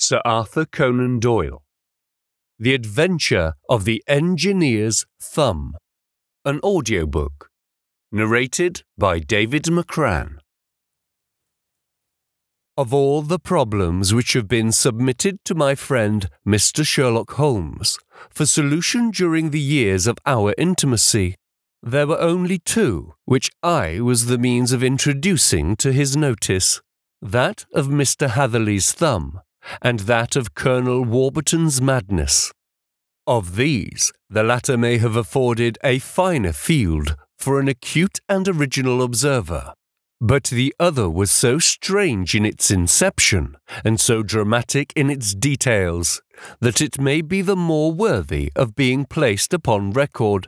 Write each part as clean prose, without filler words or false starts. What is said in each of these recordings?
Sir Arthur Conan Doyle. The Adventure of the Engineer's Thumb. An audiobook. Narrated by David McCran. Of all the problems which have been submitted to my friend Mr. Sherlock Holmes for solution during the years of our intimacy, there were only two which I was the means of introducing to his notice, that of Mr. Hatherley's thumb, and that of Colonel Warburton's madness. Of these, the latter may have afforded a finer field for an acute and original observer, but the other was so strange in its inception, and so dramatic in its details, that it may be the more worthy of being placed upon record,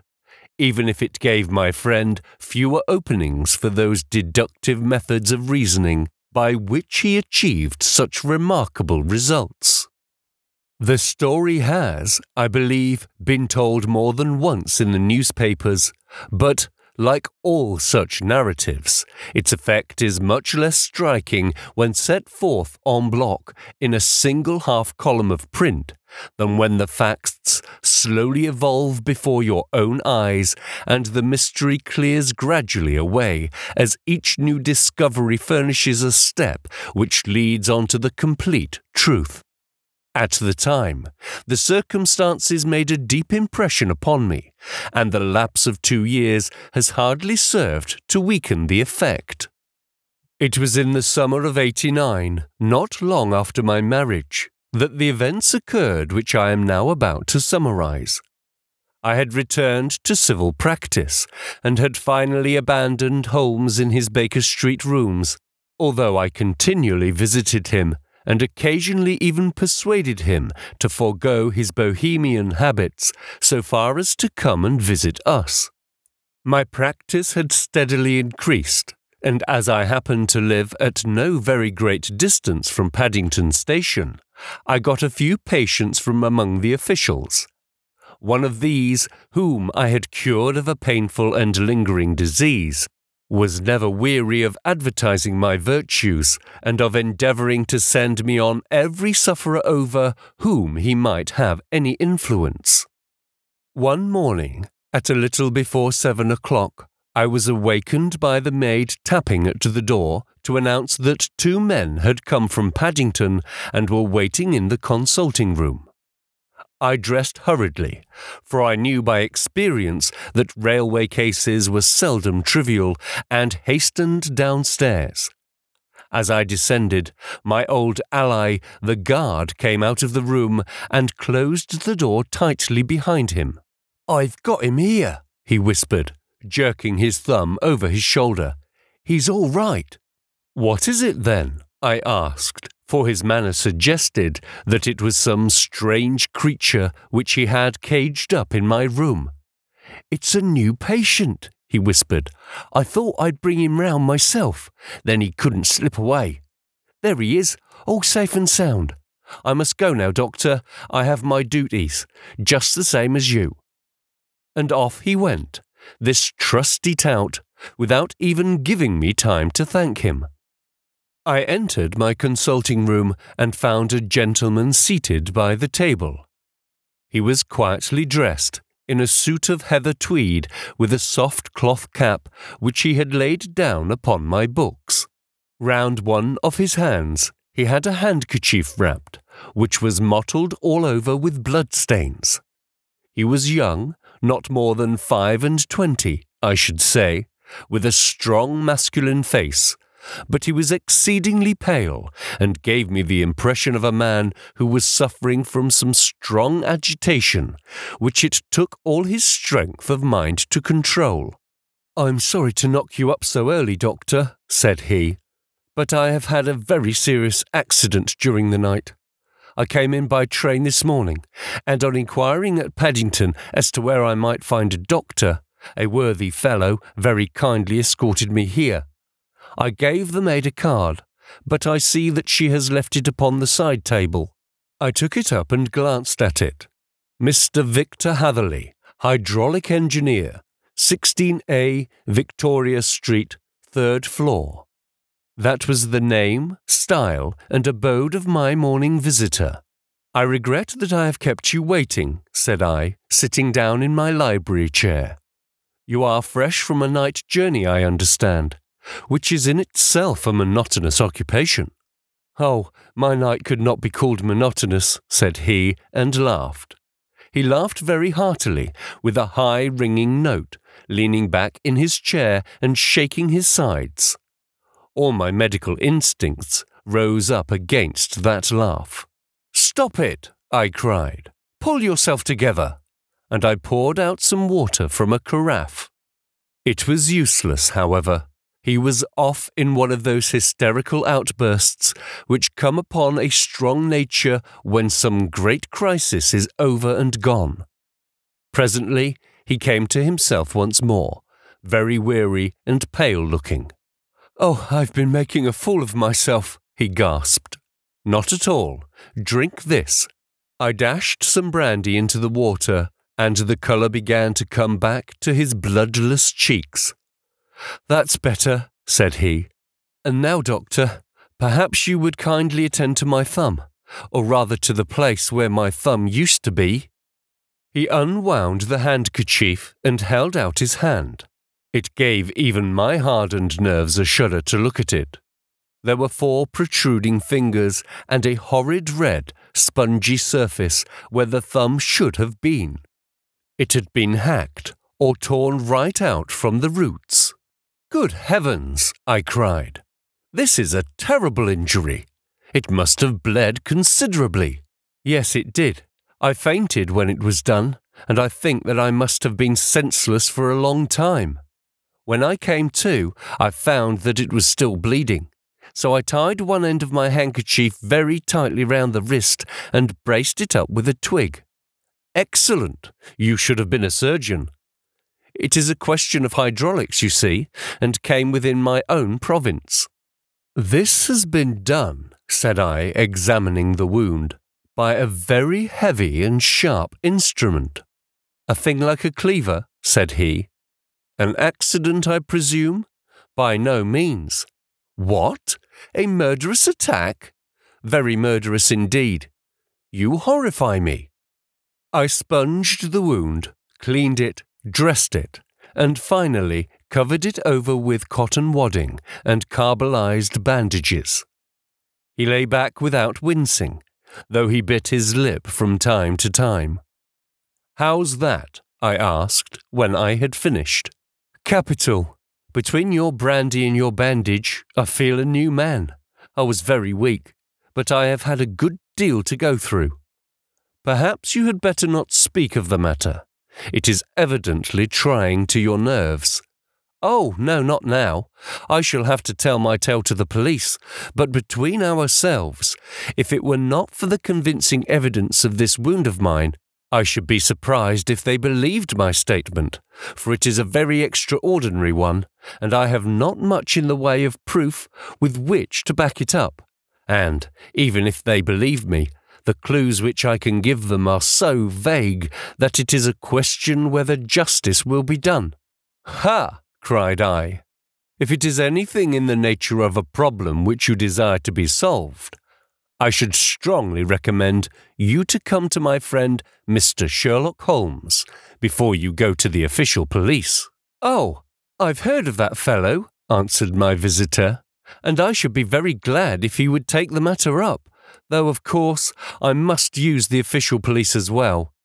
even if it gave my friend fewer openings for those deductive methods of reasoning by which he achieved such remarkable results. The story has, I believe, been told more than once in the newspapers, but, like all such narratives, its effect is much less striking when set forth en bloc in a single half-column of print than when the facts slowly evolve before your own eyes and the mystery clears gradually away as each new discovery furnishes a step which leads on to the complete truth. At the time, the circumstances made a deep impression upon me, and the lapse of 2 years has hardly served to weaken the effect. It was in the summer of '89, not long after my marriage, that the events occurred which I am now about to summarize. I had returned to civil practice, and had finally abandoned Holmes in his Baker Street rooms, although I continually visited him, and occasionally even persuaded him to forego his bohemian habits so far as to come and visit us. My practice had steadily increased, and as I happened to live at no very great distance from Paddington Station, I got a few patients from among the officials. One of these, whom I had cured of a painful and lingering disease, was never weary of advertising my virtues and of endeavouring to send me on every sufferer over whom he might have any influence. One morning, at a little before 7 o'clock, I was awakened by the maid tapping at the door to announce that 2 men had come from Paddington and were waiting in the consulting room. I dressed hurriedly, for I knew by experience that railway cases were seldom trivial, and hastened downstairs. As I descended, my old ally, the guard, came out of the room and closed the door tightly behind him. "I've got him here," he whispered, jerking his thumb over his shoulder. "He's all right." "What is it, then?" I asked, for his manner suggested that it was some strange creature which he had caged up in my room. "It's a new patient," he whispered. "I thought I'd bring him round myself, then he couldn't slip away. There he is, all safe and sound. I must go now, doctor. I have my duties, just the same as you." And off he went, this trusty tout, without even giving me time to thank him. I entered my consulting room and found a gentleman seated by the table. He was quietly dressed, in a suit of heather tweed with a soft cloth cap which he had laid down upon my books. Round one of his hands he had a handkerchief wrapped, which was mottled all over with bloodstains. He was young, not more than 25, I should say, with a strong masculine face, but he was exceedingly pale and gave me the impression of a man who was suffering from some strong agitation, which it took all his strength of mind to control. "I'm sorry to knock you up so early, doctor," said he, "but I have had a very serious accident during the night. I came in by train this morning, and on inquiring at Paddington as to where I might find a doctor, a worthy fellow very kindly escorted me here. I gave the maid a card, but I see that she has left it upon the side table." I took it up and glanced at it. "Mr. Victor Hatherley, hydraulic engineer, 16A, Victoria Street, 3rd floor." That was the name, style, and abode of my morning visitor. I regret that I have kept you waiting, said I, sitting down in my library chair. You are fresh from a night journey, I understand, which is in itself a monotonous occupation. Oh, my night could not be called monotonous, said he, and laughed. He laughed very heartily, with a high ringing note, leaning back in his chair and shaking his sides. All my medical instincts rose up against that laugh. "Stop it!" I cried. "Pull yourself together!" And I poured out some water from a carafe. It was useless, however. He was off in one of those hysterical outbursts which come upon a strong nature when some great crisis is over and gone. Presently he came to himself once more, very weary and pale-looking. "Oh, I've been making a fool of myself," he gasped. "Not at all. Drink this." I dashed some brandy into the water, and the colour began to come back to his bloodless cheeks. "That's better," said he. "And now, doctor, perhaps you would kindly attend to my thumb, or rather to the place where my thumb used to be." He unwound the handkerchief and held out his hand. It gave even my hardened nerves a shudder to look at it. There were 4 protruding fingers and a horrid red, spongy surface where the thumb should have been. It had been hacked or torn right out from the roots. "Good heavens!" I cried. "This is a terrible injury. It must have bled considerably." "Yes, it did. I fainted when it was done, and I think that I must have been senseless for a long time. When I came to, I found that it was still bleeding, so I tied one end of my handkerchief very tightly round the wrist and braced it up with a twig." "Excellent! You should have been a surgeon." "It is a question of hydraulics, you see, and came within my own province." "This has been done," said I, examining the wound, "by a very heavy and sharp instrument." "A thing like a cleaver," said he. "An accident, I presume?" "By no means." "What? A murderous attack?" "Very murderous indeed." "You horrify me." I sponged the wound, cleaned it, dressed it, and finally covered it over with cotton wadding and carbolized bandages. He lay back without wincing, though he bit his lip from time to time. "How's that?" I asked when I had finished. "Capital. Between your brandy and your bandage, I feel a new man. I was very weak, but I have had a good deal to go through. Perhaps you had better not speak of the matter. It is evidently trying to your nerves." "Oh, no, not now. I shall have to tell my tale to the police, but between ourselves, if it were not for the convincing evidence of this wound of mine, I should be surprised if they believed my statement, for it is a very extraordinary one, and I have not much in the way of proof with which to back it up. And, even if they believe me, the clues which I can give them are so vague that it is a question whether justice will be done." "Ha!" cried I. "If it is anything in the nature of a problem which you desire to be solved, I should strongly recommend you to come to my friend Mr. Sherlock Holmes before you go to the official police." "Oh, I've heard of that fellow," answered my visitor, "and I should be very glad if he would take the matter up, though of course I must use the official police as well.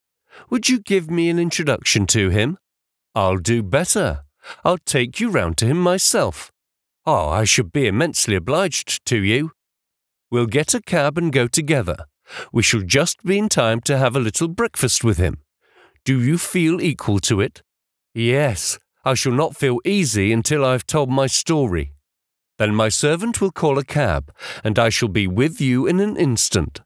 Would you give me an introduction to him?" "I'll do better. I'll take you round to him myself." "Oh, I should be immensely obliged to you." "We'll get a cab and go together. We shall just be in time to have a little breakfast with him. Do you feel equal to it?" "Yes, I shall not feel easy until I have told my story." "Then my servant will call a cab, and I shall be with you in an instant."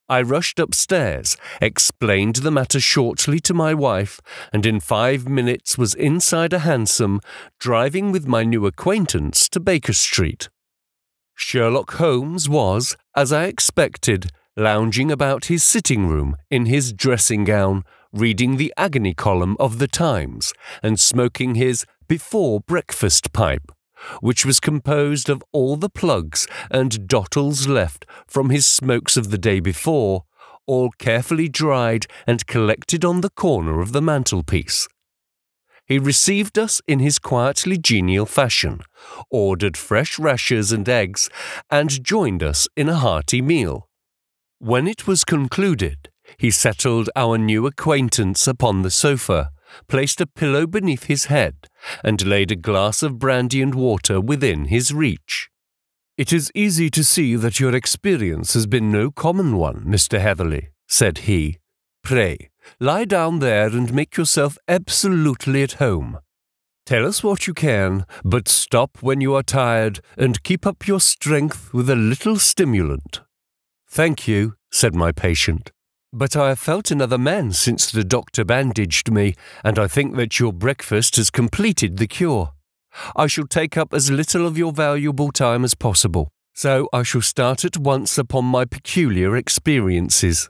I rushed upstairs, explained the matter shortly to my wife, and in 5 minutes was inside a hansom, driving with my new acquaintance to Baker Street. Sherlock Holmes was, as I expected, lounging about his sitting-room in his dressing-gown, reading the agony column of the Times and smoking his before-breakfast pipe, which was composed of all the plugs and dottles left from his smokes of the day before, all carefully dried and collected on the corner of the mantelpiece. He received us in his quietly genial fashion, ordered fresh rashers and eggs, and joined us in a hearty meal. When it was concluded, he settled our new acquaintance upon the sofa, placed a pillow beneath his head, and laid a glass of brandy and water within his reach. "It is easy to see that your experience has been no common one, Mr. Hatherley," said he. "Pray, lie down there and make yourself absolutely at home. Tell us what you can, but stop when you are tired and keep up your strength with a little stimulant." "Thank you," said my patient, "but I have felt another man since the doctor bandaged me, and I think that your breakfast has completed the cure. I shall take up as little of your valuable time as possible, so I shall start at once upon my peculiar experiences."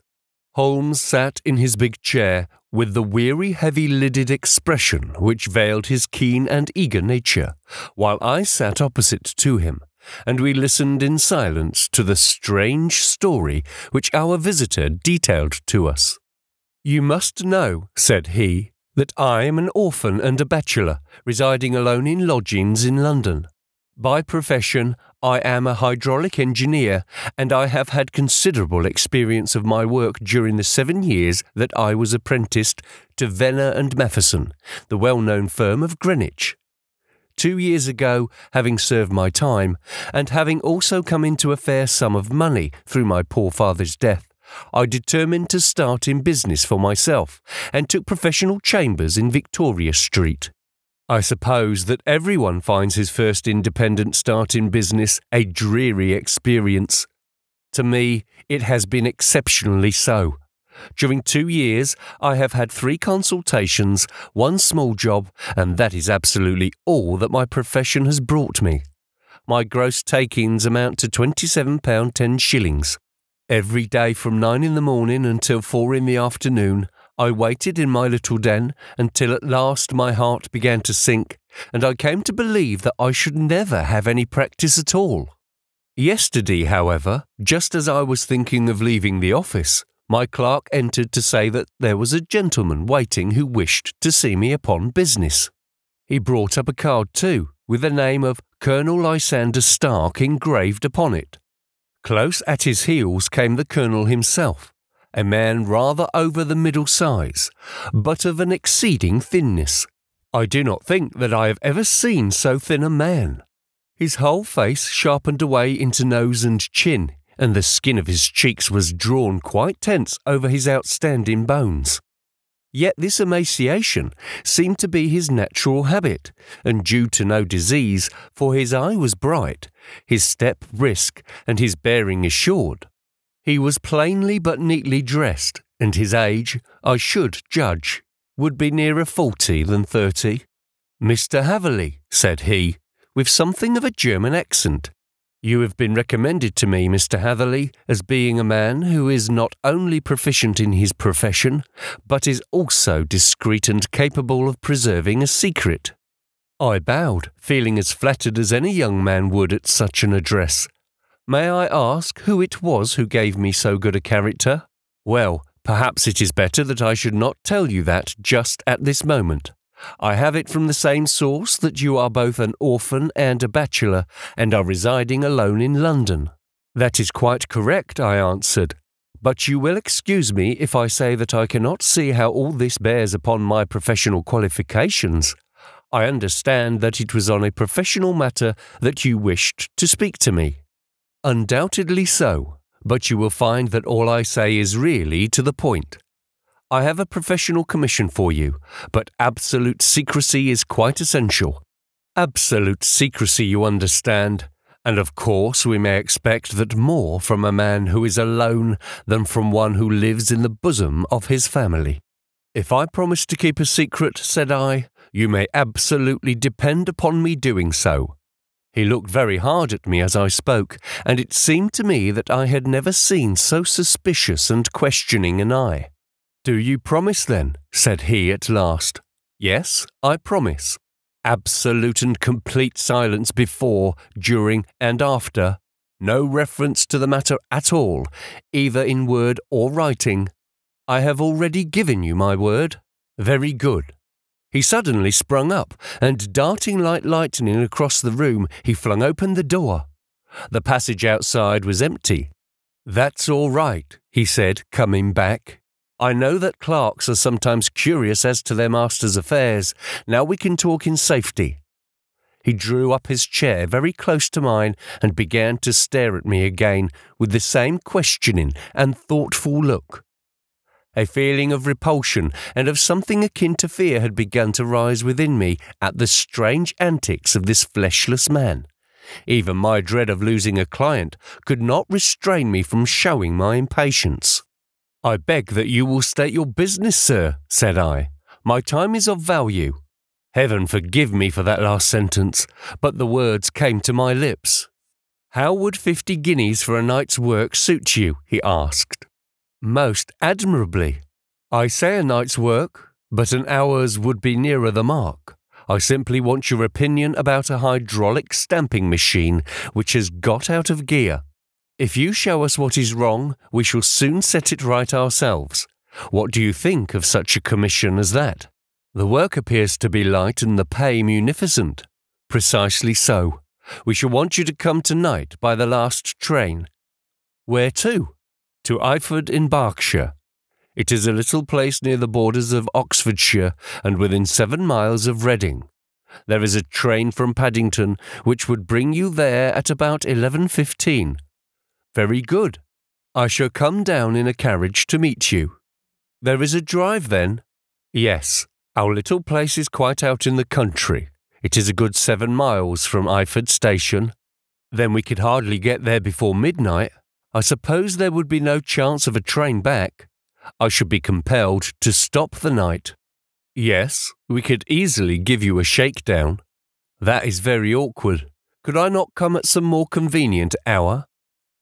Holmes sat in his big chair with the weary, heavy-lidded expression which veiled his keen and eager nature, while I sat opposite to him, and we listened in silence to the strange story which our visitor detailed to us. "You must know," said he, "that I am an orphan and a bachelor, residing alone in lodgings in London. By profession, I am a hydraulic engineer, and I have had considerable experience of my work during the 7 years that I was apprenticed to Venner and Matheson, the well-known firm of Greenwich. 2 years ago, having served my time, and having also come into a fair sum of money through my poor father's death, I determined to start in business for myself, and took professional chambers in Victoria Street. I suppose that everyone finds his first independent start in business a dreary experience. To me, it has been exceptionally so. During 2 years, I have had 3 consultations, 1 small job, and that is absolutely all that my profession has brought me. My gross takings amount to £27 10s. Every day from 9 in the morning until 4 in the afternoon, I waited in my little den until at last my heart began to sink, and I came to believe that I should never have any practice at all. Yesterday, however, just as I was thinking of leaving the office, my clerk entered to say that there was a gentleman waiting who wished to see me upon business. He brought up a card too, with the name of Colonel Lysander Stark engraved upon it. Close at his heels came the colonel himself, a man rather over the middle size, but of an exceeding thinness. I do not think that I have ever seen so thin a man. His whole face sharpened away into nose and chin, and the skin of his cheeks was drawn quite tense over his outstanding bones. Yet this emaciation seemed to be his natural habit, and due to no disease, for his eye was bright, his step brisk, and his bearing assured. He was plainly but neatly dressed, and his age, I should judge, would be nearer 40 than 30. "Mr. Hatherley," said he, with something of a German accent, "you have been recommended to me, Mr. Hatherley, as being a man who is not only proficient in his profession, but is also discreet and capable of preserving a secret." I bowed, feeling as flattered as any young man would at such an address. "May I ask who it was who gave me so good a character?" "Well, perhaps it is better that I should not tell you that just at this moment. I have it from the same source that you are both an orphan and a bachelor, and are residing alone in London." "That is quite correct," I answered. "But you will excuse me if I say that I cannot see how all this bears upon my professional qualifications. I understand that it was on a professional matter that you wished to speak to me." "Undoubtedly so, but you will find that all I say is really to the point. I have a professional commission for you, but absolute secrecy is quite essential. Absolute secrecy, you understand, and of course we may expect that more from a man who is alone than from one who lives in the bosom of his family." "If I promise to keep a secret," said I, "you may absolutely depend upon me doing so." He looked very hard at me as I spoke, and it seemed to me that I had never seen so suspicious and questioning an eye. "Do you promise then?" said he at last. "Yes, I promise." Absolute and complete silence before, during, and after. No reference to the matter at all, either in word or writing. I have already given you my word. Very good. He suddenly sprung up, and darting like lightning across the room, he flung open the door. The passage outside was empty. That's all right, he said, coming back. I know that clerks are sometimes curious as to their master's affairs. Now we can talk in safety. He drew up his chair very close to mine and began to stare at me again with the same questioning and thoughtful look. A feeling of repulsion and of something akin to fear had begun to rise within me at the strange antics of this fleshless man. Even my dread of losing a client could not restrain me from showing my impatience. "I beg that you will state your business, sir," said I. "My time is of value." Heaven forgive me for that last sentence, but the words came to my lips. "How would 50 guineas for a night's work suit you?" he asked. "Most admirably. I say a night's work, but an hour's would be nearer the mark. I simply want your opinion about a hydraulic stamping machine which has got out of gear. If you show us what is wrong, we shall soon set it right ourselves. What do you think of such a commission as that? The work appears to be light and the pay munificent." "Precisely so. We shall want you to come tonight by the last train." "Where to?" "To Eyford in Berkshire. It is a little place near the borders of Oxfordshire and within 7 miles of Reading. There is a train from Paddington which would bring you there at about 11:15. "Very good. I shall come down in a carriage to meet you." "There is a drive then?" "Yes. Our little place is quite out in the country. It is a good 7 miles from Eyford station." "Then we could hardly get there before midnight. I suppose there would be no chance of a train back. I should be compelled to stop the night." "Yes, we could easily give you a shakedown." "That is very awkward. Could I not come at some more convenient hour?"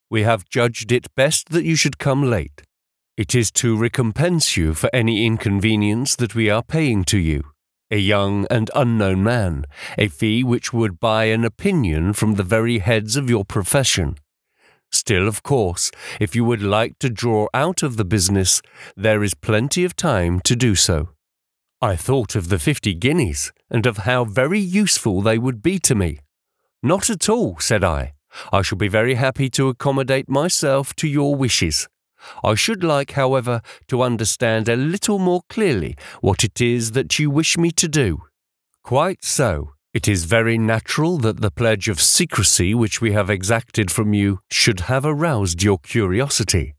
"We have judged it best that you should come late. It is to recompense you for any inconvenience that we are paying to you, a young and unknown man, a fee which would buy an opinion from the very heads of your profession. Still, of course, if you would like to draw out of the business, there is plenty of time to do so." I thought of the 50 guineas, and of how very useful they would be to me. "Not at all," said I. "I shall be very happy to accommodate myself to your wishes. I should like, however, to understand a little more clearly what it is that you wish me to do." "Quite so. It is very natural that the pledge of secrecy which we have exacted from you should have aroused your curiosity.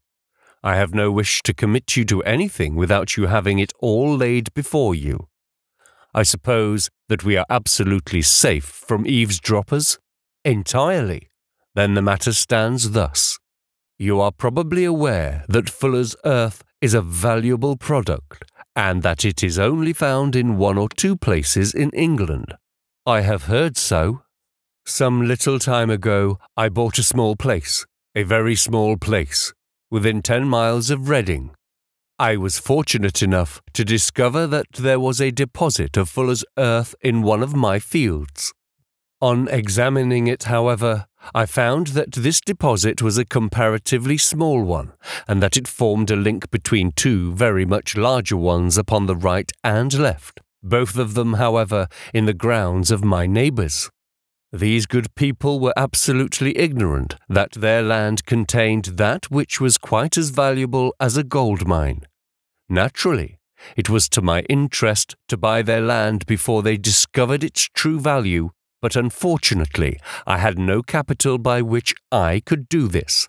I have no wish to commit you to anything without you having it all laid before you. I suppose that we are absolutely safe from eavesdroppers?" "Entirely. Then the matter stands thus. You are probably aware that Fuller's earth is a valuable product, and that it is only found in 1 or 2 places in England." "I have heard so." "Some little time ago I bought a small place, a very small place, within 10 miles of Reading. I was fortunate enough to discover that there was a deposit of Fuller's earth in one of my fields. On examining it, however, I found that this deposit was a comparatively small one, and that it formed a link between 2 very much larger ones upon the right and left, both of them, however, in the grounds of my neighbours. These good people were absolutely ignorant that their land contained that which was quite as valuable as a gold mine. Naturally, it was to my interest to buy their land before they discovered its true value, but unfortunately I had no capital by which I could do this.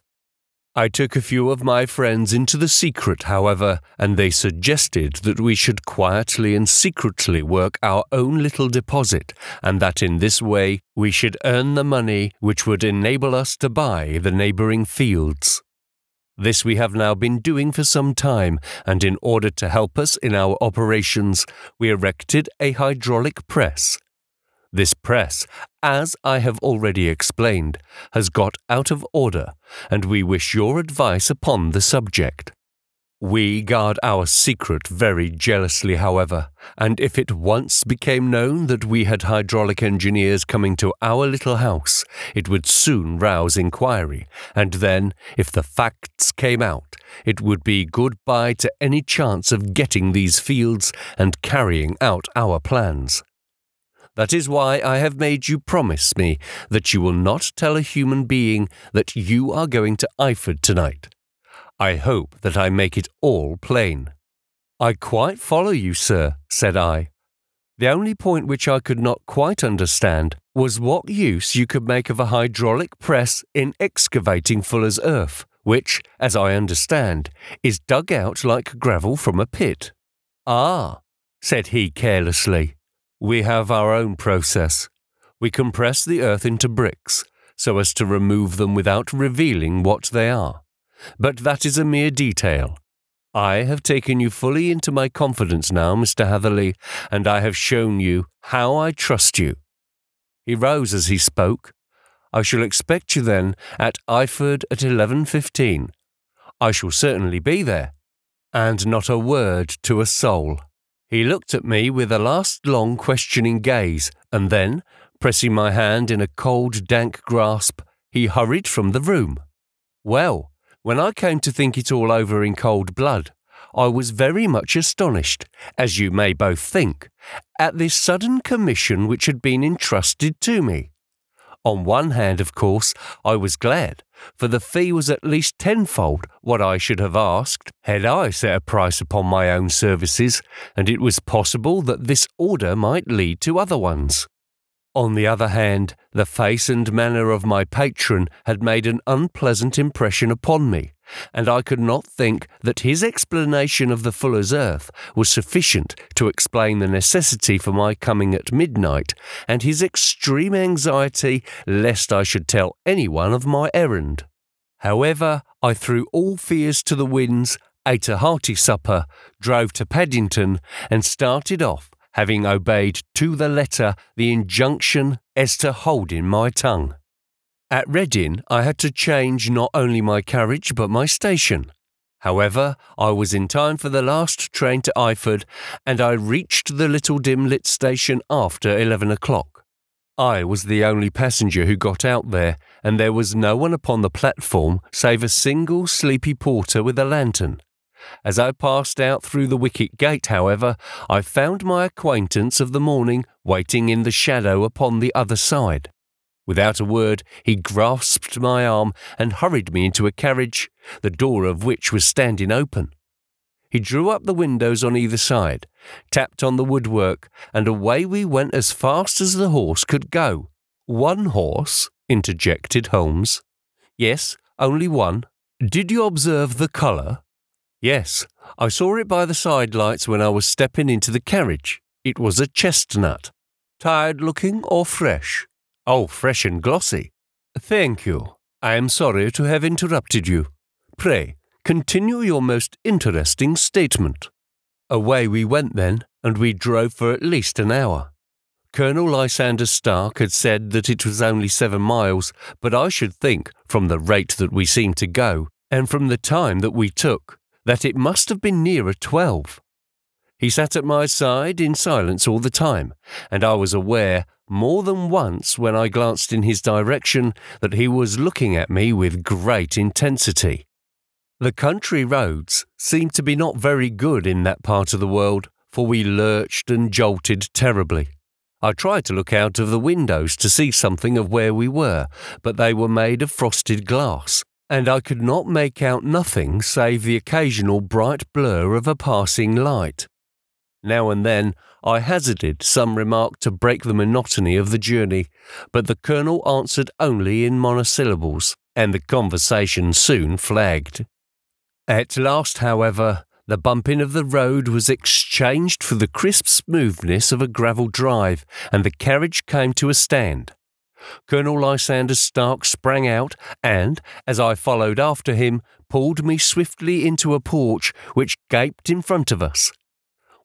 I took a few of my friends into the secret, however, and they suggested that we should quietly and secretly work our own little deposit, and that in this way we should earn the money which would enable us to buy the neighbouring fields. This we have now been doing for some time, and in order to help us in our operations, we erected a hydraulic press. This press, as I have already explained, has got out of order, and we wish your advice upon the subject." We guard our secret very jealously, however, and if it once became known that we had hydraulic engineers coming to our little house, it would soon rouse inquiry, and then, if the facts came out, it would be goodbye to any chance of getting these fields and carrying out our plans. That is why I have made you promise me that you will not tell a human being that you are going to Eyford tonight. I hope that I make it all plain." "I quite follow you, sir," said I. The only point which I could not quite understand was what use you could make of a hydraulic press in excavating fuller's earth, which, as I understand, is dug out like gravel from a pit. "Ah," said he carelessly, "we have our own process. We compress the earth into bricks, so as to remove them without revealing what they are. But that is a mere detail. I have taken you fully into my confidence now, Mr. Hatherley, and I have shown you how I trust you." He rose as he spoke. "I shall expect you then at Eyford at 11:15. I shall certainly be there." And not a word to a soul. He looked at me with a last long questioning gaze, and then, pressing my hand in a cold, dank grasp, he hurried from the room. Well, when I came to think it all over in cold blood, I was very much astonished, as you may both think, at this sudden commission which had been entrusted to me. On one hand, of course, I was glad, for the fee was at least tenfold what I should have asked had I set a price upon my own services, and it was possible that this order might lead to other ones. On the other hand, the face and manner of my patron had made an unpleasant impression upon me, and I could not think that his explanation of the fuller's earth was sufficient to explain the necessity for my coming at midnight, and his extreme anxiety lest I should tell anyone of my errand. However, I threw all fears to the winds, ate a hearty supper, drove to Paddington, and started off, having obeyed to the letter the injunction as to holding my tongue. At Reading, I had to change not only my carriage but my station. However, I was in time for the last train to Eyford, and I reached the little dim-lit station after 11 o'clock. I was the only passenger who got out there, and there was no one upon the platform save a single sleepy porter with a lantern. As I passed out through the wicket gate, however, I found my acquaintance of the morning waiting in the shadow upon the other side. Without a word, he grasped my arm and hurried me into a carriage, the door of which was standing open. He drew up the windows on either side, tapped on the woodwork, and away we went as fast as the horse could go. "One horse?" interjected Holmes. "Yes, only one." "Did you observe the colour?" "Yes, I saw it by the side lights when I was stepping into the carriage. It was a chestnut." "Tired-looking or fresh?" "Oh, fresh and glossy." "Thank you. I am sorry to have interrupted you. Pray, continue your most interesting statement." Away we went then, and we drove for at least an hour. Colonel Lysander Stark had said that it was only 7 miles, but I should think, from the rate that we seemed to go, and from the time that we took, that it must have been nearer 12. He sat at my side in silence all the time, and I was aware more than once when I glanced in his direction that he was looking at me with great intensity. The country roads seemed to be not very good in that part of the world, for we lurched and jolted terribly. I tried to look out of the windows to see something of where we were, but they were made of frosted glass, and I could not make out nothing save the occasional bright blur of a passing light. Now and then I hazarded some remark to break the monotony of the journey, but the Colonel answered only in monosyllables, and the conversation soon flagged. At last, however, the bumping of the road was exchanged for the crisp smoothness of a gravel drive, and the carriage came to a stand. Colonel Lysander Stark sprang out and, as I followed after him, pulled me swiftly into a porch which gaped in front of us.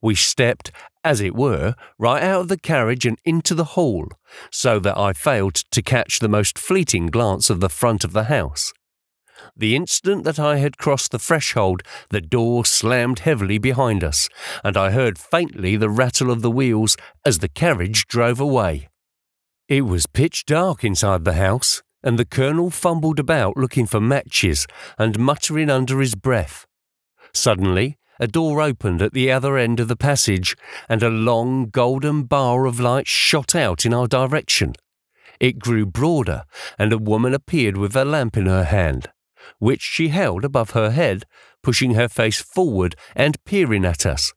We stepped, as it were, right out of the carriage and into the hall, so that I failed to catch the most fleeting glance of the front of the house. The instant that I had crossed the threshold, the door slammed heavily behind us, and I heard faintly the rattle of the wheels as the carriage drove away. It was pitch dark inside the house, and the Colonel fumbled about looking for matches and muttering under his breath. Suddenly, a door opened at the other end of the passage, and a long golden bar of light shot out in our direction. It grew broader, and a woman appeared with a lamp in her hand, which she held above her head, pushing her face forward and peering at us.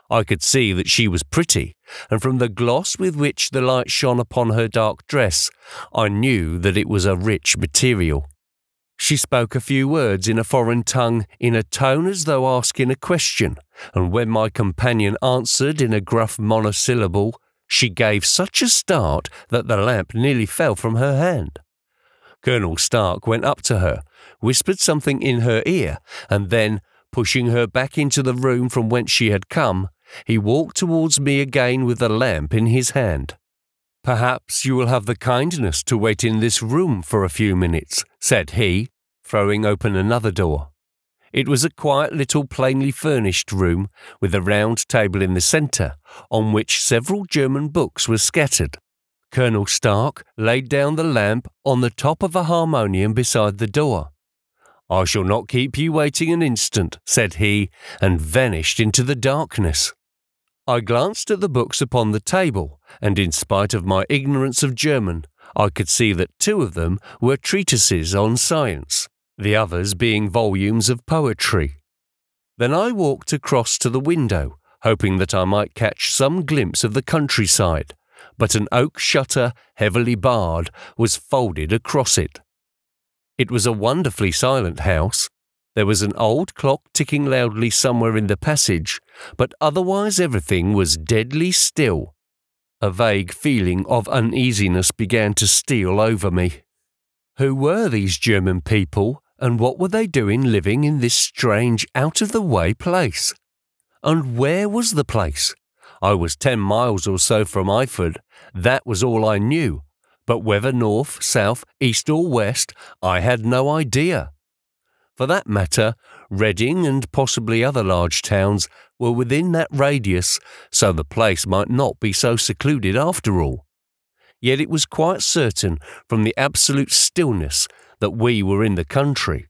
I could see that she was pretty, and from the gloss with which the light shone upon her dark dress, I knew that it was a rich material. She spoke a few words in a foreign tongue in a tone as though asking a question, and when my companion answered in a gruff monosyllable, she gave such a start that the lamp nearly fell from her hand. Colonel Stark went up to her, whispered something in her ear, and then, pushing her back into the room from whence she had come, he walked towards me again with the lamp in his hand. "Perhaps you will have the kindness to wait in this room for a few minutes," said he, throwing open another door. It was a quiet little plainly furnished room, with a round table in the centre, on which several German books were scattered. Colonel Stark laid down the lamp on the top of a harmonium beside the door. "I shall not keep you waiting an instant," said he, and vanished into the darkness. I glanced at the books upon the table, and in spite of my ignorance of German, I could see that 2 of them were treatises on science, the others being volumes of poetry. Then I walked across to the window, hoping that I might catch some glimpse of the countryside, but an oak shutter, heavily barred, was folded across it. It was a wonderfully silent house. There was an old clock ticking loudly somewhere in the passage, but otherwise everything was deadly still. A vague feeling of uneasiness began to steal over me. Who were these German people, and what were they doing living in this strange, out-of-the-way place? And where was the place? I was 10 miles or so from Eyford. That was all I knew. But whether north, south, east or west, I had no idea. For that matter, Reading and possibly other large towns were within that radius, so the place might not be so secluded after all. Yet it was quite certain, from the absolute stillness, that we were in the country.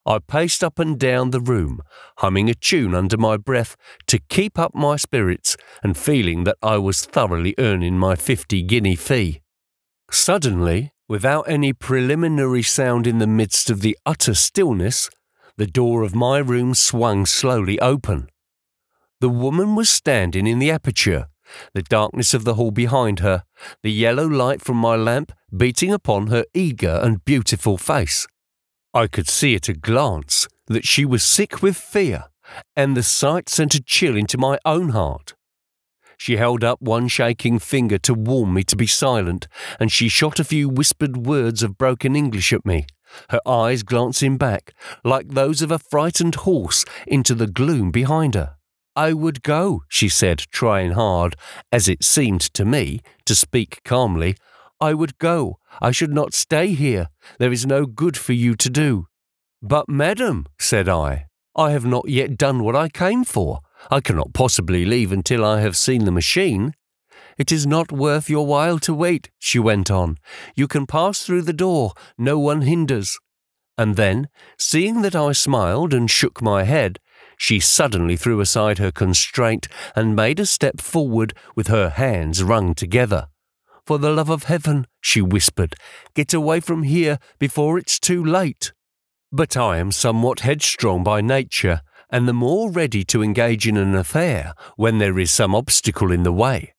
I paced up and down the room, humming a tune under my breath to keep up my spirits and feeling that I was thoroughly earning my 50-guinea fee. Suddenly, without any preliminary sound in the midst of the utter stillness, the door of my room swung slowly open. The woman was standing in the aperture, the darkness of the hall behind her, the yellow light from my lamp beating upon her eager and beautiful face. I could see at a glance that she was sick with fear, and the sight sent a chill into my own heart. She held up one shaking finger to warn me to be silent, and she shot a few whispered words of broken English at me, her eyes glancing back, like those of a frightened horse, into the gloom behind her. "I would go," she said, trying hard, as it seemed to me, to speak calmly. "I would go. I should not stay here. There is no good for you to do." "But, madam," said I have not yet done what I came for. I cannot possibly leave until I have seen the machine." "It is not worth your while to wait," she went on. "You can pass through the door. No one hinders." And then, seeing that I smiled and shook my head, she suddenly threw aside her constraint and made a step forward with her hands wrung together. "For the love of heaven," she whispered, "get away from here before it's too late." But I am somewhat headstrong by nature, and the more ready to engage in an affair when there is some obstacle in the way.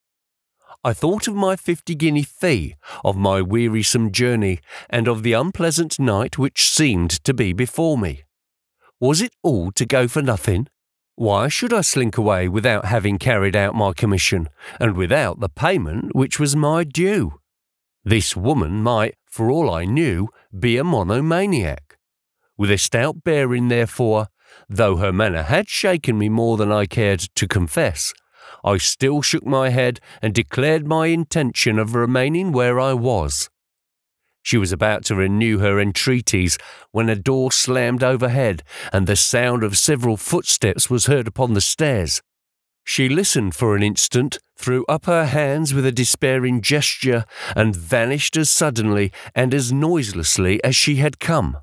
I thought of my 50-guinea fee, of my wearisome journey, and of the unpleasant night which seemed to be before me. Was it all to go for nothing? Why should I slink away without having carried out my commission, and without the payment which was my due? This woman might, for all I knew, be a monomaniac. With a stout bearing, therefore, though her manner had shaken me more than I cared to confess, I still shook my head and declared my intention of remaining where I was. She was about to renew her entreaties when a door slammed overhead and the sound of several footsteps was heard upon the stairs. She listened for an instant, threw up her hands with a despairing gesture, and vanished as suddenly and as noiselessly as she had come.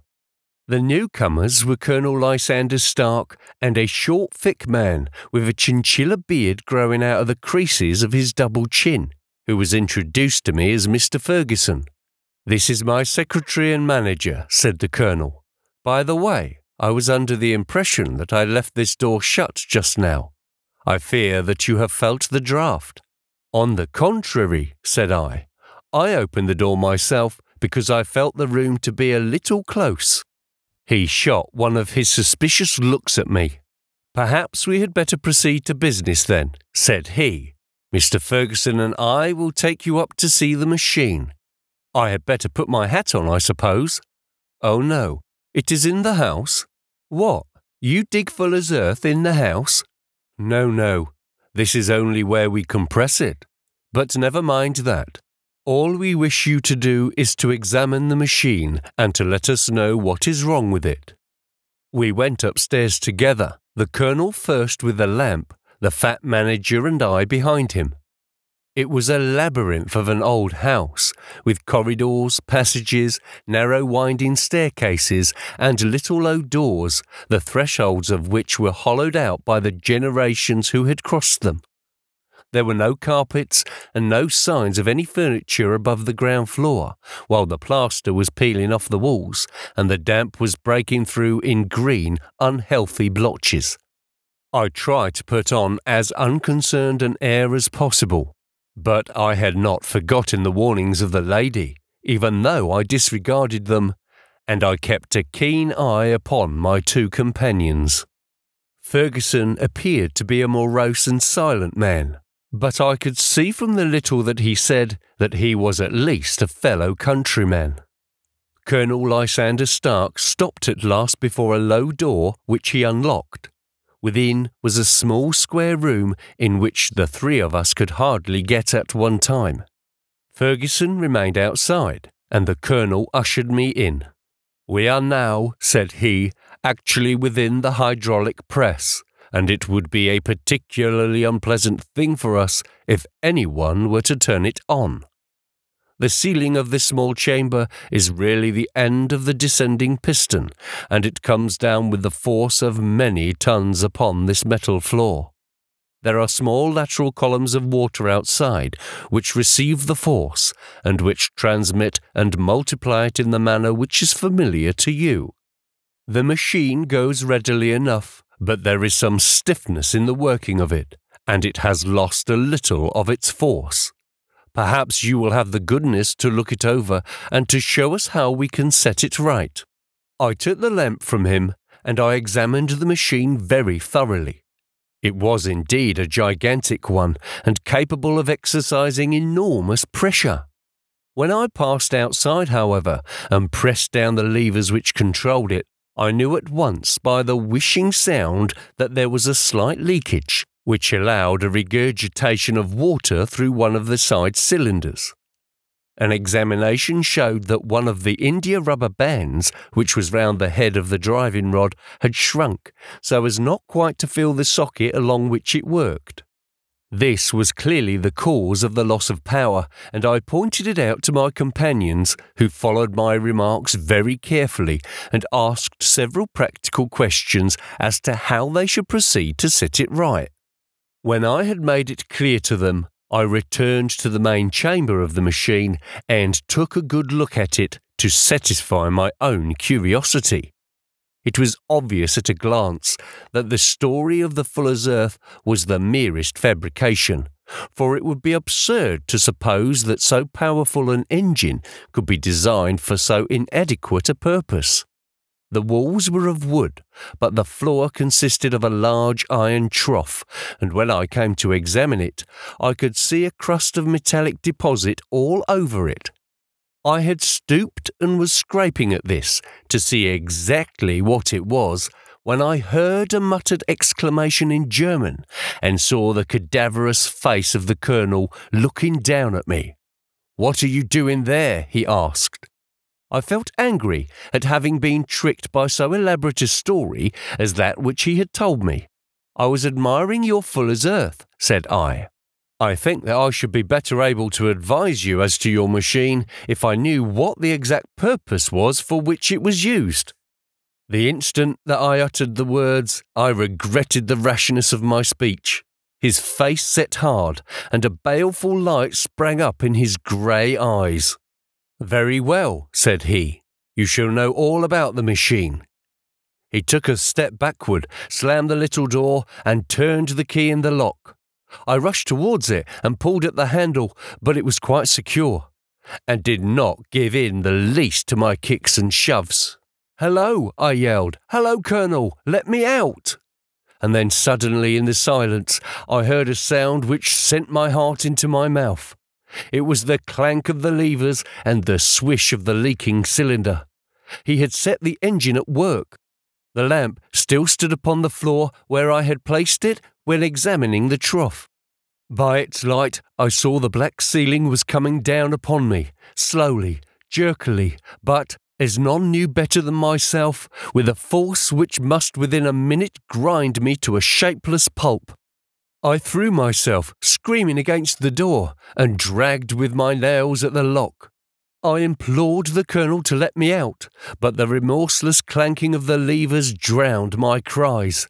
The newcomers were Colonel Lysander Stark and a short, thick man with a chinchilla beard growing out of the creases of his double chin, who was introduced to me as Mr. Ferguson. "This is my secretary and manager," said the Colonel. "By the way, I was under the impression that I left this door shut just now. I fear that you have felt the draught." "On the contrary," said I opened the door myself because I felt the room to be a little close. He shot one of his suspicious looks at me. "Perhaps we had better proceed to business then," said he. "Mr. Ferguson and I will take you up to see the machine. I had better put my hat on, I suppose." "Oh no, it is in the house." "What, you dig Fuller's earth in the house?" No, this is only where we compress it. But never mind that. All we wish you to do is to examine the machine and to let us know what is wrong with it." We went upstairs together, the Colonel first with the lamp, the fat manager and I behind him. It was a labyrinth of an old house, with corridors, passages, narrow winding staircases, and little low doors, the thresholds of which were hollowed out by the generations who had crossed them. There were no carpets and no signs of any furniture above the ground floor, while the plaster was peeling off the walls and the damp was breaking through in green, unhealthy blotches. I tried to put on as unconcerned an air as possible, but I had not forgotten the warnings of the lady, even though I disregarded them, and I kept a keen eye upon my two companions. Ferguson appeared to be a morose and silent man, but I could see from the little that he said that he was at least a fellow countryman. Colonel Lysander Stark stopped at last before a low door which he unlocked. Within was a small square room in which the three of us could hardly get at one time. Ferguson remained outside, and the Colonel ushered me in. "We are now," said he, "actually within the hydraulic press, and it would be a particularly unpleasant thing for us if anyone were to turn it on. The ceiling of this small chamber is really the end of the descending piston, and it comes down with the force of many tons upon this metal floor. There are small lateral columns of water outside, which receive the force, and which transmit and multiply it in the manner which is familiar to you. The machine goes readily enough, but there is some stiffness in the working of it, and it has lost a little of its force. Perhaps you will have the goodness to look it over and to show us how we can set it right." I took the lamp from him, and I examined the machine very thoroughly. It was indeed a gigantic one, and capable of exercising enormous pressure. When I passed outside, however, and pressed down the levers which controlled it, I knew at once by the whishing sound that there was a slight leakage, which allowed a regurgitation of water through one of the side cylinders. An examination showed that one of the india rubber bands, which was round the head of the driving rod, had shrunk so as not quite to fill the socket along which it worked. This was clearly the cause of the loss of power, and I pointed it out to my companions, who followed my remarks very carefully and asked several practical questions as to how they should proceed to set it right. When I had made it clear to them, I returned to the main chamber of the machine and took a good look at it to satisfy my own curiosity. It was obvious at a glance that the story of the Fuller's Earth was the merest fabrication, for it would be absurd to suppose that so powerful an engine could be designed for so inadequate a purpose. The walls were of wood, but the floor consisted of a large iron trough, and when I came to examine it, I could see a crust of metallic deposit all over it. I had stooped and was scraping at this to see exactly what it was when I heard a muttered exclamation in German and saw the cadaverous face of the Colonel looking down at me. "What are you doing there?" he asked. I felt angry at having been tricked by so elaborate a story as that which he had told me. "I was admiring your fuller's earth," said I. "I think that I should be better able to advise you as to your machine if I knew what the exact purpose was for which it was used." The instant that I uttered the words, I regretted the rashness of my speech. His face set hard, and a baleful light sprang up in his grey eyes. "Very well," said he. "You shall know all about the machine." He took a step backward, slammed the little door, and turned the key in the lock. I rushed towards it and pulled at the handle, but it was quite secure, and did not give in the least to my kicks and shoves. "Hello," I yelled. "Hello, Colonel, let me out." And then suddenly in the silence I heard a sound which sent my heart into my mouth. It was the clank of the levers and the swish of the leaking cylinder. He had set the engine at work. The lamp still stood upon the floor where I had placed it when examining the trough. By its light I saw the black ceiling was coming down upon me, slowly, jerkily, but, as none knew better than myself, with a force which must within a minute grind me to a shapeless pulp. I threw myself, screaming, against the door, and dragged with my nails at the lock. I implored the Colonel to let me out, but the remorseless clanking of the levers drowned my cries.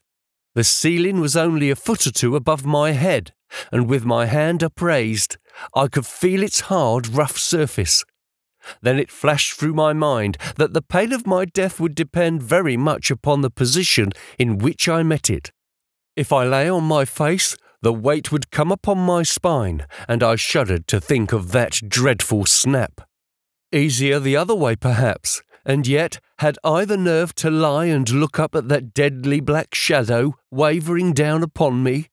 The ceiling was only a foot or two above my head, and with my hand upraised, I could feel its hard, rough surface. Then it flashed through my mind that the pain of my death would depend very much upon the position in which I met it. If I lay on my face, the weight would come upon my spine, and I shuddered to think of that dreadful snap. Easier the other way, perhaps, and yet had I the nerve to lie and look up at that deadly black shadow wavering down upon me?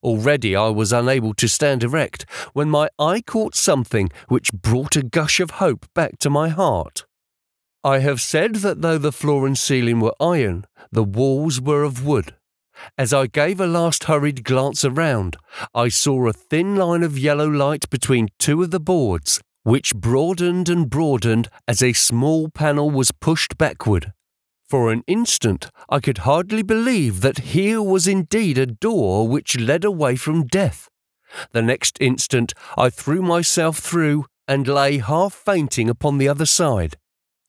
Already I was unable to stand erect when my eye caught something which brought a gush of hope back to my heart. I have said that though the floor and ceiling were iron, the walls were of wood. As I gave a last hurried glance around, I saw a thin line of yellow light between two of the boards, which broadened and broadened as a small panel was pushed backward. For an instant I could hardly believe that here was indeed a door which led away from death. The next instant I threw myself through and lay half fainting upon the other side.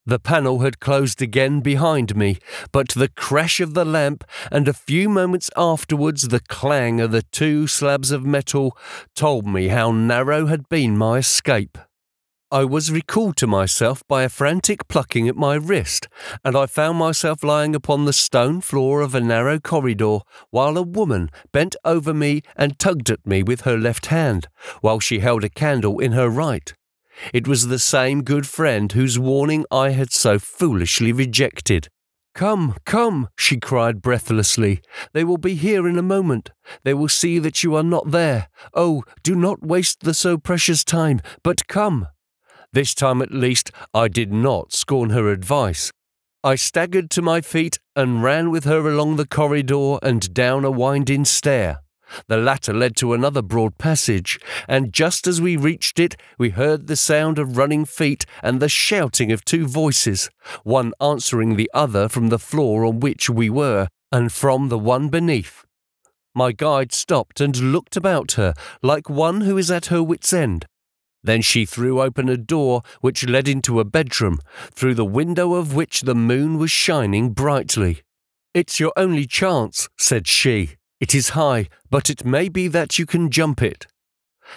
The panel had closed again behind me, but the crash of the lamp and a few moments afterwards the clang of the two slabs of metal told me how narrow had been my escape. I was recalled to myself by a frantic plucking at my wrist, and I found myself lying upon the stone floor of a narrow corridor, while a woman bent over me and tugged at me with her left hand, while she held a candle in her right. It was the same good friend whose warning I had so foolishly rejected. "Come, come," she cried breathlessly. "They will be here in a moment. They will see that you are not there. Oh, do not waste the so precious time, but come." This time at least I did not scorn her advice. I staggered to my feet and ran with her along the corridor and down a winding stair. The latter led to another broad passage, and just as we reached it we heard the sound of running feet and the shouting of two voices, one answering the other from the floor on which we were, and from the one beneath. My guide stopped and looked about her like one who is at her wit's end. Then she threw open a door which led into a bedroom, through the window of which the moon was shining brightly. "It's your only chance," said she. "It is high, but it may be that you can jump it."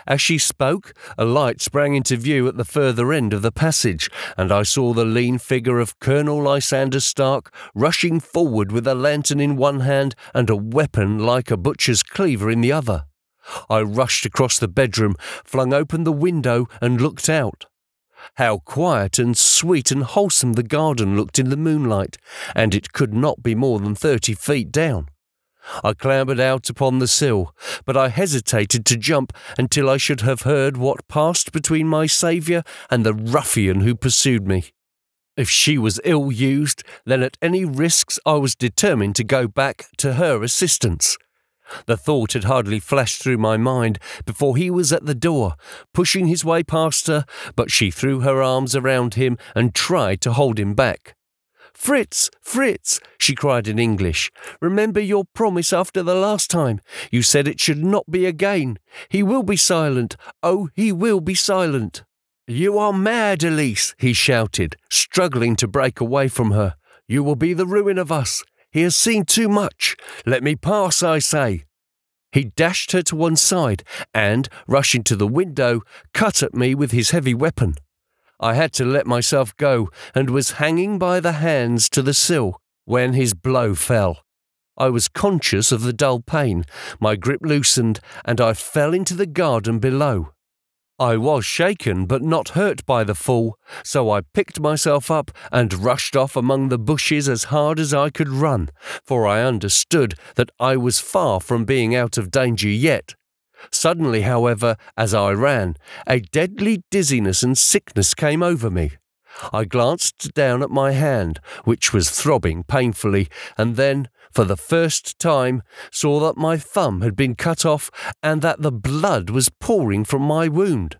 As she spoke, a light sprang into view at the further end of the passage, and I saw the lean figure of Colonel Lysander Stark rushing forward with a lantern in one hand and a weapon like a butcher's cleaver in the other. I rushed across the bedroom, flung open the window and looked out. How quiet and sweet and wholesome the garden looked in the moonlight, and it could not be more than 30 feet down. I clambered out upon the sill, but I hesitated to jump until I should have heard what passed between my saviour and the ruffian who pursued me. If she was ill-used, then at any risks I was determined to go back to her assistance. The thought had hardly flashed through my mind before he was at the door, pushing his way past her, but she threw her arms around him and tried to hold him back. "Fritz, Fritz," she cried in English, "remember your promise after the last time. You said it should not be again. He will be silent. Oh, he will be silent." "You are mad, Elise," he shouted, struggling to break away from her. "You will be the ruin of us. He has seen too much. Let me pass, I say." He dashed her to one side and, rushing to the window, cut at me with his heavy weapon. I had to let myself go and was hanging by the hands to the sill when his blow fell. I was conscious of the dull pain, my grip loosened, and I fell into the garden below. I was shaken but not hurt by the fall, so I picked myself up and rushed off among the bushes as hard as I could run, for I understood that I was far from being out of danger yet. Suddenly, however, as I ran, a deadly dizziness and sickness came over me. I glanced down at my hand, which was throbbing painfully, and then, for the first time, saw that my thumb had been cut off and that the blood was pouring from my wound.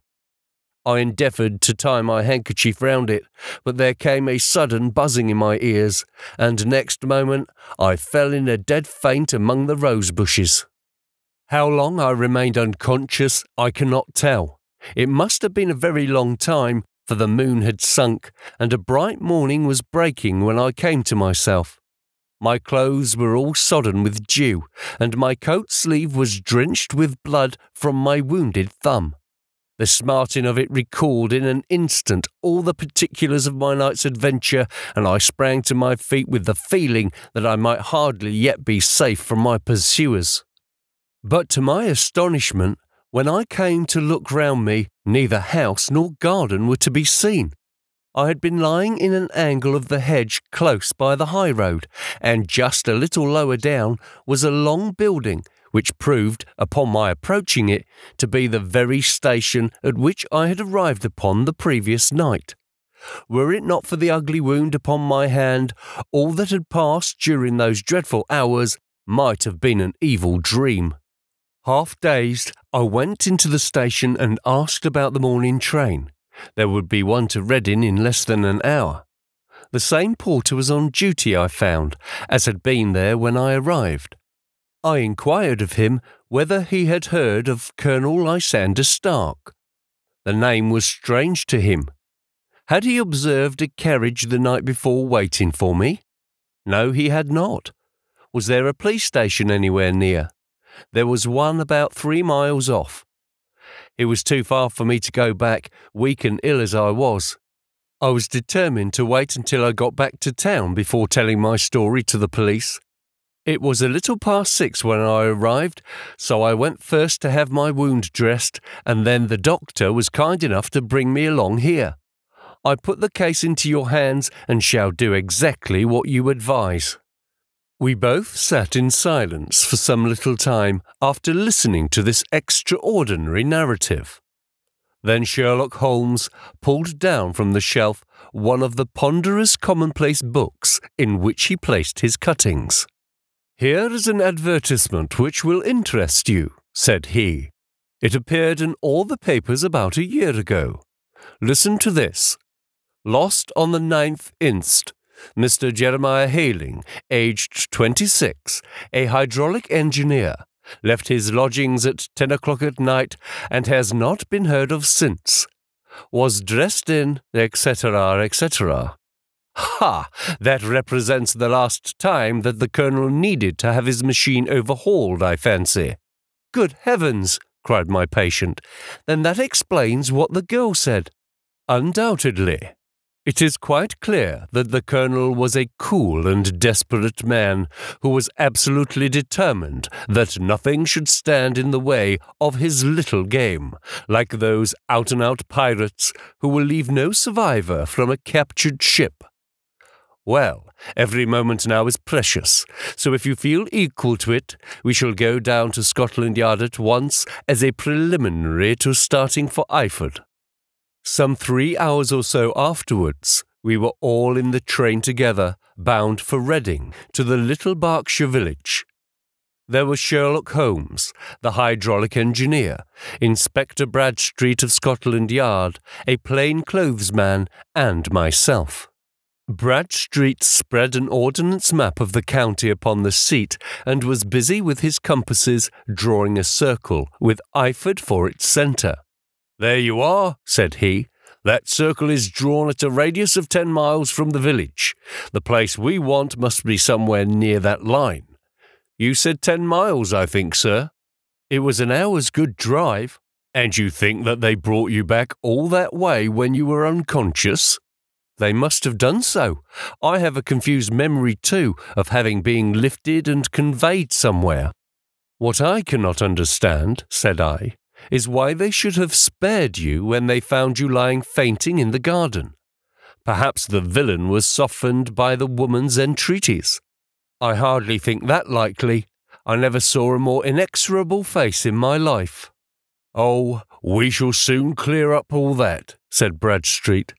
I endeavoured to tie my handkerchief round it, but there came a sudden buzzing in my ears, and next moment I fell in a dead faint among the rose bushes. How long I remained unconscious, I cannot tell. It must have been a very long time, for the moon had sunk, and a bright morning was breaking when I came to myself. My clothes were all sodden with dew, and my coat sleeve was drenched with blood from my wounded thumb. The smarting of it recalled in an instant all the particulars of my night's adventure, and I sprang to my feet with the feeling that I might hardly yet be safe from my pursuers. But to my astonishment, when I came to look round me, neither house nor garden were to be seen. I had been lying in an angle of the hedge close by the high road, and just a little lower down was a long building, which proved, upon my approaching it, to be the very station at which I had arrived upon the previous night. Were it not for the ugly wound upon my hand, all that had passed during those dreadful hours might have been an evil dream. Half dazed, I went into the station and asked about the morning train. There would be one to Reading in less than an hour. The same porter was on duty, I found, as had been there when I arrived. I inquired of him whether he had heard of Colonel Lysander Stark. The name was strange to him. Had he observed a carriage the night before waiting for me? No, he had not. Was there a police station anywhere near? There was one about 3 miles off. It was too far for me to go back, weak and ill as I was. I was determined to wait until I got back to town before telling my story to the police. It was a little past 6 when I arrived, so I went first to have my wound dressed, and then the doctor was kind enough to bring me along here. I put the case into your hands and shall do exactly what you advise." We both sat in silence for some little time after listening to this extraordinary narrative. Then Sherlock Holmes pulled down from the shelf one of the ponderous commonplace books in which he placed his cuttings. "Here is an advertisement which will interest you," said he. "It appeared in all the papers about a year ago. Listen to this. Lost on the 9th inst. Mr. Jeremiah Hayling, aged 26, a hydraulic engineer, left his lodgings at 10 o'clock at night and has not been heard of since. Was dressed in, etc., etc. Ha! That represents the last time that the Colonel needed to have his machine overhauled, I fancy." "Good heavens!" cried my patient. "Then that explains what the girl said." "Undoubtedly. It is quite clear that the Colonel was a cool and desperate man who was absolutely determined that nothing should stand in the way of his little game, like those out-and-out pirates who will leave no survivor from a captured ship. Well, every moment now is precious, so if you feel equal to it, we shall go down to Scotland Yard at once as a preliminary to starting for Eyford." Some 3 hours or so afterwards, we were all in the train together, bound for Reading, to the little Berkshire village. There were Sherlock Holmes, the hydraulic engineer, Inspector Bradstreet of Scotland Yard, a plainclothesman, and myself. Bradstreet spread an ordnance map of the county upon the seat and was busy with his compasses drawing a circle with Eyford for its centre. "There you are," said he. "That circle is drawn at a radius of 10 miles from the village. The place we want must be somewhere near that line." "You said 10 miles, I think, sir." "It was an hour's good drive." "And you think that they brought you back all that way when you were unconscious?" "They must have done so. I have a confused memory, too, of having been lifted and conveyed somewhere." "What I cannot understand," said I, "is why they should have spared you when they found you lying fainting in the garden. Perhaps the villain was softened by the woman's entreaties." "I hardly think that likely. I never saw a more inexorable face in my life." "Oh, we shall soon clear up all that," said Bradstreet.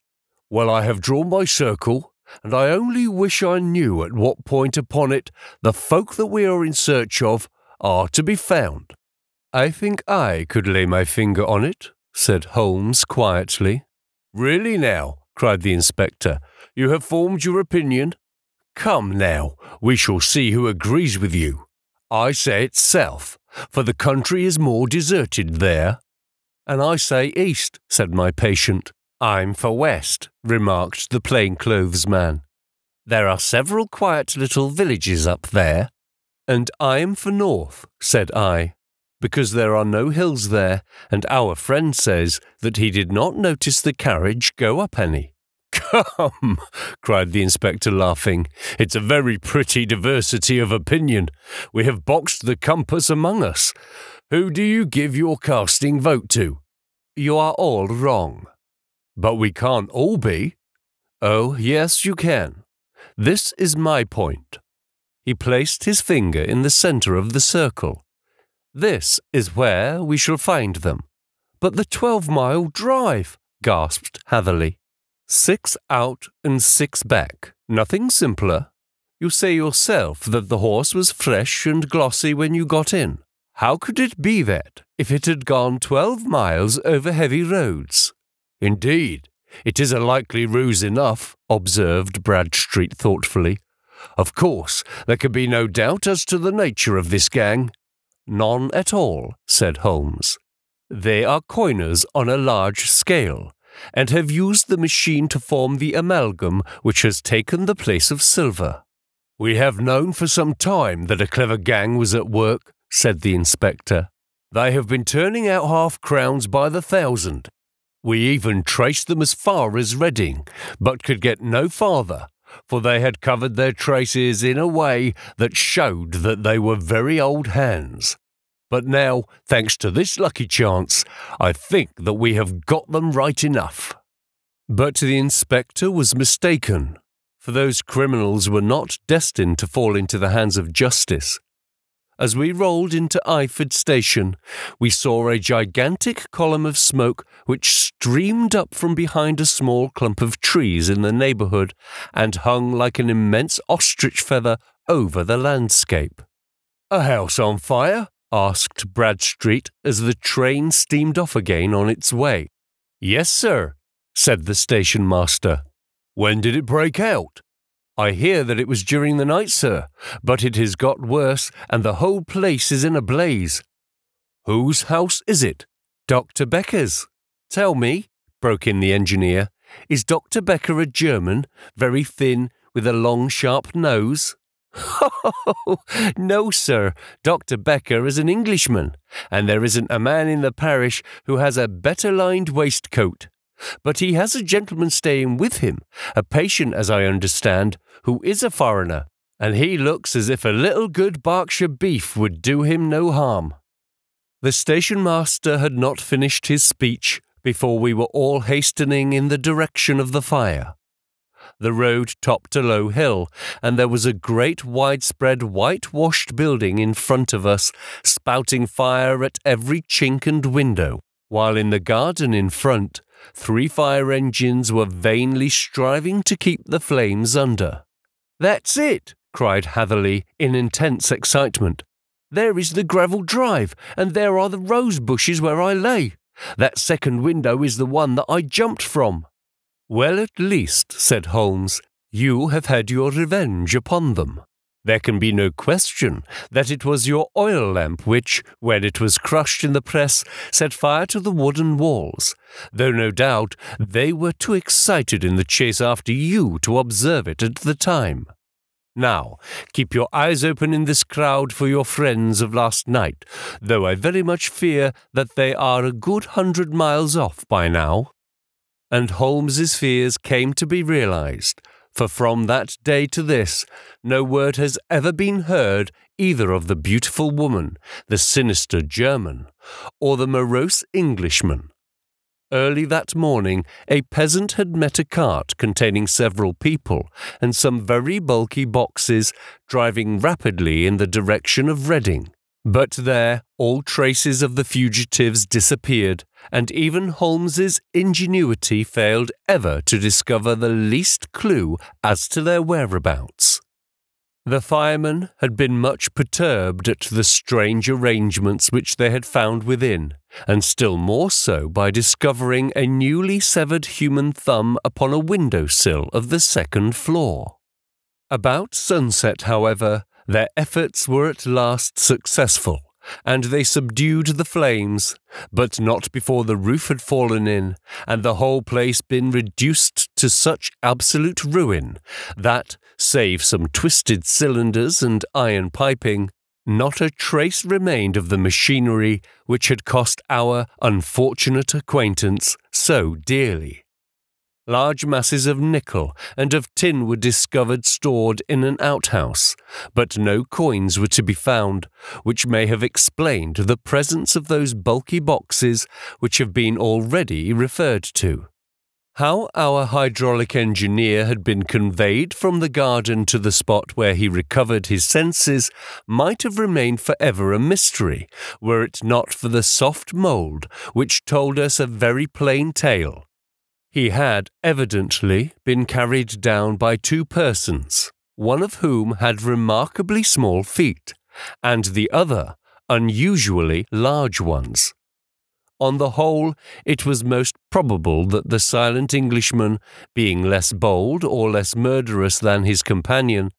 "Well, I have drawn my circle, and I only wish I knew at what point upon it the folk that we are in search of are to be found." "I think I could lay my finger on it," said Holmes quietly. "Really now," cried the inspector, "you have formed your opinion? Come now, we shall see who agrees with you. I say it's south, for the country is more deserted there." "And I say east," said my patient. "I'm for west," remarked the plainclothesman. "There are several quiet little villages up there." "And I am for north," said I, "because there are no hills there, and our friend says that he did not notice the carriage go up any." "Come," cried the inspector, laughing, "it's a very pretty diversity of opinion. We have boxed the compass among us. Who do you give your casting vote to?" "You are all wrong." "But we can't all be." "Oh, yes, you can. This is my point." He placed his finger in the centre of the circle. "This is where we shall find them." "But the 12-mile drive!" gasped Hatherley. 6 out and 6 back. Nothing simpler. You say yourself that the horse was fresh and glossy when you got in. How could it be that, if it had gone 12 miles over heavy roads? "Indeed, it is a likely ruse enough," observed Bradstreet thoughtfully. "Of course, there can be no doubt as to the nature of this gang." "None at all," said Holmes. "They are coiners on a large scale, and have used the machine to form the amalgam which has taken the place of silver." "We have known for some time that a clever gang was at work," said the inspector. "They have been turning out half-crowns by the thousand. We even traced them as far as Reading, but could get no farther, for they had covered their traces in a way that showed that they were very old hands. But now, thanks to this lucky chance, I think that we have got them right enough." But the inspector was mistaken, for those criminals were not destined to fall into the hands of justice. As we rolled into Eyford Station, we saw a gigantic column of smoke which streamed up from behind a small clump of trees in the neighbourhood and hung like an immense ostrich feather over the landscape. "A house on fire?" asked Bradstreet as the train steamed off again on its way. "Yes, sir," said the station master. "When did it break out?" "I hear that it was during the night, sir, but it has got worse, and the whole place is in a blaze." "Whose house is it?" "Dr. Becker's." "Tell me," broke in the engineer, "is Dr. Becker a German, very thin, with a long, sharp nose?" "Oh, no, sir. Dr. Becker is an Englishman, and there isn't a man in the parish who has a better lined waistcoat. But he has a gentleman staying with him, a patient, as I understand, who is a foreigner, and he looks as if a little good Berkshire beef would do him no harm." The station master had not finished his speech before we were all hastening in the direction of the fire. The road topped a low hill, and there was a great widespread whitewashed building in front of us, spouting fire at every chink and window, while in the garden in front, 3 fire engines were vainly striving to keep the flames under. "That's it!" cried Hatherley in intense excitement. There is the gravel drive, and there are the rose bushes where I lay. That second window is the one that I jumped from." "Well, at least," said Holmes, "you have had your revenge upon them. There can be no question that it was your oil lamp which, when it was crushed in the press, set fire to the wooden walls, though no doubt they were too excited in the chase after you to observe it at the time. Now, keep your eyes open in this crowd for your friends of last night, though I very much fear that they are a good 100 miles off by now." And Holmes's fears came to be realized, for from that day to this, no word has ever been heard either of the beautiful woman, the sinister German, or the morose Englishman. Early that morning, a peasant had met a cart containing several people and some very bulky boxes driving rapidly in the direction of Reading. But there, all traces of the fugitives disappeared, and even Holmes's ingenuity failed ever to discover the least clue as to their whereabouts. The firemen had been much perturbed at the strange arrangements which they had found within, and still more so by discovering a newly severed human thumb upon a window-sill of the second floor. About sunset, however, their efforts were at last successful, and they subdued the flames, but not before the roof had fallen in, and the whole place been reduced to such absolute ruin that, save some twisted cylinders and iron piping, not a trace remained of the machinery which had cost our unfortunate acquaintance so dearly. Large masses of nickel and of tin were discovered stored in an outhouse, but no coins were to be found, which may have explained the presence of those bulky boxes which have been already referred to. How our hydraulic engineer had been conveyed from the garden to the spot where he recovered his senses might have remained forever a mystery, were it not for the soft mould which told us a very plain tale. He had evidently been carried down by two persons, one of whom had remarkably small feet, and the other unusually large ones. On the whole, it was most probable that the silent Englishman, being less bold or less murderous than his companion,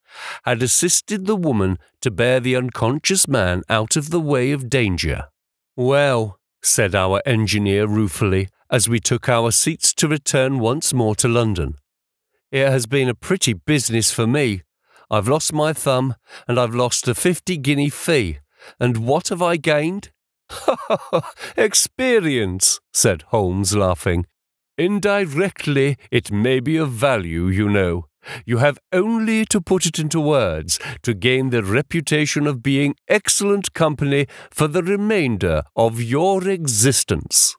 had assisted the woman to bear the unconscious man out of the way of danger. "Well," said our engineer ruefully, as we took our seats to return once more to London, "it has been a pretty business for me. I've lost my thumb, and I've lost a 50-guinea fee, and what have I gained?" "Ha ha ha! Experience," said Holmes, laughing. "Indirectly it may be of value, you know. You have only to put it into words to gain the reputation of being excellent company for the remainder of your existence."